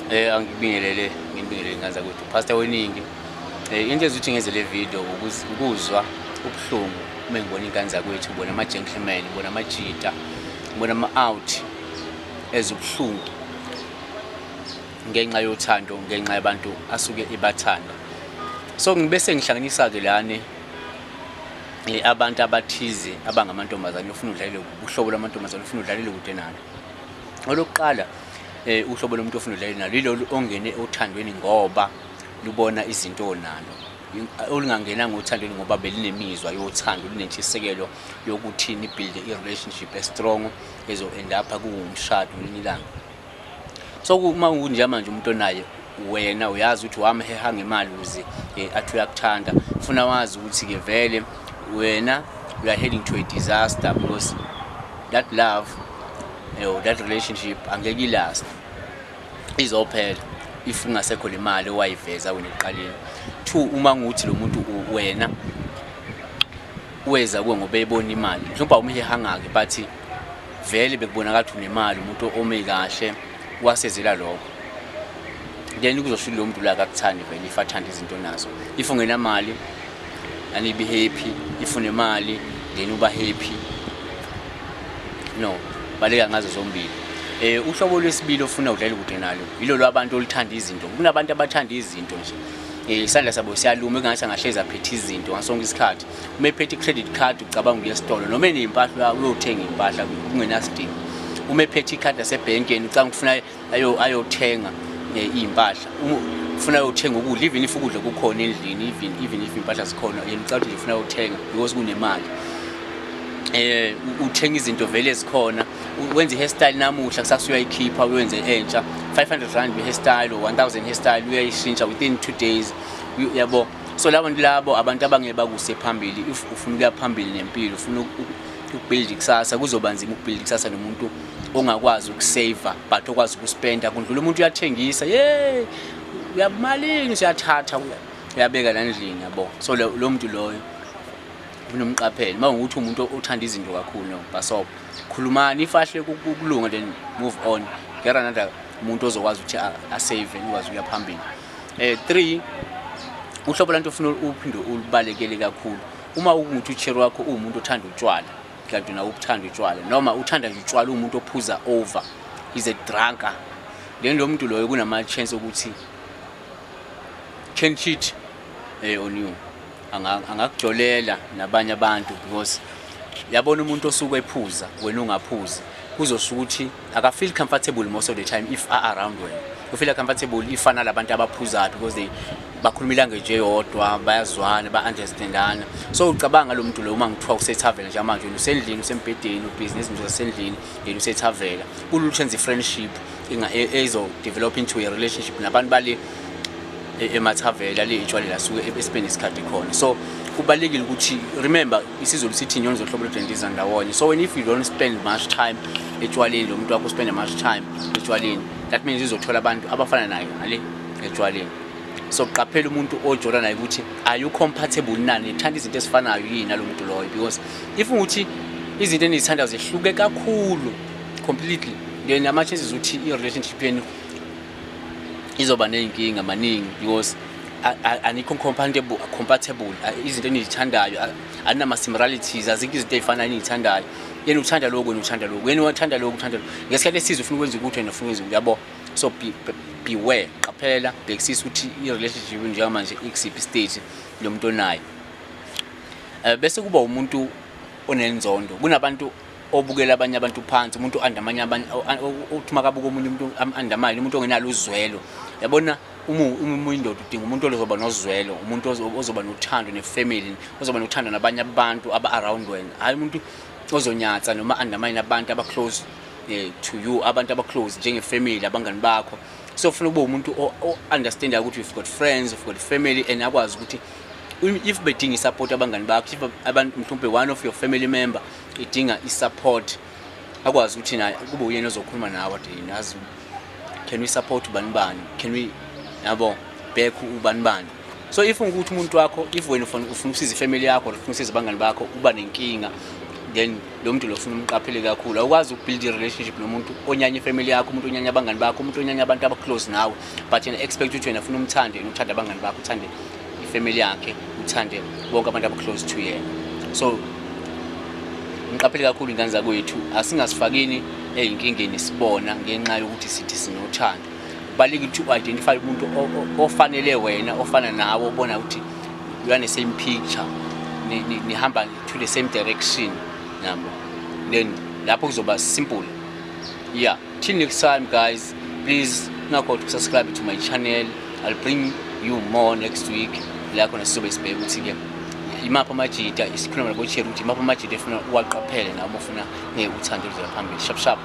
Angibingelele nganza ukuthi Pastor Weningi into ezuthi ngenze le video ukuzwa ubuhlungu uma ngibona ingane zakwethu, ngibona ama-gentlemen, ngibona amajita, ngibona ama-out ezubuhlungu ngenxa yothando, ngenxa yabantu asuke ibathanda. So ngibese ngihlanganisa-ke lana abantu abathize abangamantombazane ufuna udlalele uhlobo lamantombazane ufuna udlalele kude nalo. Olokuqala uhlobo lomuntu ofuna udlalele nalo yilo ongene othandweni ngoba lubona izinto onalo. Olungangena ngothandweni ngoba belinemizwa yothando, linentshisekelo yokuthi ni build a relationship strong ezo end up kuwumshado nilanga. So uma unje manje umuntu onaye wena uyazi ukuthi wamheha ngemali uze athi uyakuthanda, ufuna wazi ukuthi ke vele wena you are heading to a disaster because that love that relationship angeke last, izophela if ungasekho le mali owayiveza wena eqaleni. 2, uma nguthi lo muntu wena weza kuwe ngoba ebona imali, mhlawumbe umhehangake but vele bekubonakala ukuthi unemali, umuntu ome kahle wasezela lokho, then kuzosho lo muntu la akakuthandi vele if athanda izinto nazo. If ungenamali and be happy, if unemali then uba happy, no baleka ngazo zombili. Uhlobo lwesibili ofuna udlala kude nalo yilo lwabantu olithanda izinto. Kunabantu abathanda izinto nje, isandla sabo siyaluma engathi angahleza aphethe izinto ngasonke isikhathi. Uma ephethe i-credit card ucabanga ukuya esitolo noma enempahla uyothenga impahla kungenasidingo. Uma ephethe ikhadi lasebhenkeni ucabanga ukufuna ayothenga impahla, ufuna ayothenga ukudla, even if ukudla kukhona endlini, even if impahla zikhona yena ucabanga ukuthi ufuna ayothenga because kunemali. Uthenga izinto vele ezikhona, wenza i-hairstyle namuhla kusasa uyayikhipha uyenze entsha, 500 rand i-hairstyle or 1000 hairstyle uyayishintsha within 2 days, yabo. So labo abantu abangeba kuse phambili, if ufuna ukuya phambili nempilo, ufuna ukubuild ikusasa, kuzoba nzima ukubuild ikusasa nomuntu ongakwazi ukusave but okwazi ukuspenda. Kundlula umuntu uyathengisa, uyamalini siyathatha uyabeka la endlini, yabo. So lo muntu loyo unomqaphela. Mawukuthi umuntu othanda izinto kakhulu no basobo khulumani ifahle kulunga then move on, get another umuntu ozokwazi ukuthi asave ukwazi ukuya phambili. 3, uhlobo lanto ufuna uphinde ulibalekele kakhulu. Uma ungumuntu uchero wakho umuntu othanda utshwala, kanti na ukuthanda utshwala noma uthanda nje utshwala, umuntu ophuza over, is a drunker, then lo muntu loyo kunama chance ukuthi can cheat on you, angakujolela nabanye abantu because yabona umuntu osuke ephuza wena ungaphuzi, kuzosho ukuthi aka feel comfortable most of the time if are around wena. You feel comfortable if ana labantu abaphuzayo because they bakhuluma language eyodwa, bayazwana, ba-understandana. So ucabanga lo muntu lo uma ngithiwa usethavela nje manje usendlini usembhedeni ubusiness nje usendlini yena usethavela, kuluthenza i-friendship ezo develop into a relationship nabantu bale emathavela le itshwale la suke espend isikhathi khona. So kubalekile ukuthi remember isizulu sithi inyoni zohlobo lodendizana ndawonye. So when if you don't spend much time etshwaleni, lo muntu wakho spend much time etshwaleni, that means izothola abantu abafana naye ngale etshwaleni. So qaphela umuntu ojola naye ukuthi are you compatible nani, ethanda izinto ezifanayo yini nalo muntu loyo, because if ukuthi izinto enizithanda zihluke kakhulu completely, then ama chances ukuthi i relationship yenu izoba nenkinga maningi because anikho compatible, izinto enizithandayo anama similarities, azikho izinto ezifanayo enizithandayo. Yena uthanda lokho uthanda lokho, yena uthanda lokho uthanda lokho, ngesikhathi esizwe ufuna ukwenza ukuthi wena ufuna ukwenza, yabo. So beware, qaphela, bhekisisa ukuthi i-relationship njenga manje ikusiphi stage lo muntu onayo. Bese kuba umuntu onenzondo. Kunabantu obukela abanye abantu phansi, umuntu andamanya abanye, uthi makabuka umuntu andamanya, umuntu ongenalo uzwelo. Yabona uma indoda udinga umuntu ozoba nozwelo, umuntu ozoba nothando nefamily, ozoba nothando nabanye abantu aba-around wena, hayi umuntu ozonyatsa noma andamanya abantu aba-close to you, abantu aba-close njengefamily, abangani bakho. So ufuna ukuba umuntu o-understand ukuthi you've got friends, you've got family, and akwazi ukuthi if bedinga i-support abangani bakho, if abantu mhlawumbe one of your family member idinga i-support, akwazi ukuthi naye kube uyena ozokhuluma nawe athi nazi can we support ubani, can we, yabo, back ubani. So if ungukuthi umuntu wakho, if wena ufuna usiza ifamily yakho, ufuna usiza abangani bakho, uba nenkinga, then lo muntu lo ufuna umqaphele kakhulu awukwazi ukubuild i-relationship nomuntu onyanya ifamily yakho umuntu onyanya abangani bakho umuntu onyanya abantu abaclose nawe but yena expect ukuthi wena ufuna umthande uthande abangani bakho uthande ifamily yakhe uthande bonke abantu abaclose to yena so ngiqaphele kakhulu ingane zakwethu asingasifakini ezinkingeni sibona ngenxa yokuthi sithi sinothando balike to identify umuntu ofanele wena ofana nawe obona ukuthi you are in the same picture nihamba to the same direction nabo then lapho kuzoba simple yeah till next time guys please subscribe to my channel. I'll bring you more next week la khona sizobe sibheka ukuthi ke imapha amajita isikhuluma nabo share ukuthi imapha amajita efuna uwaqaphele nabo ufuna uthando phambili sharp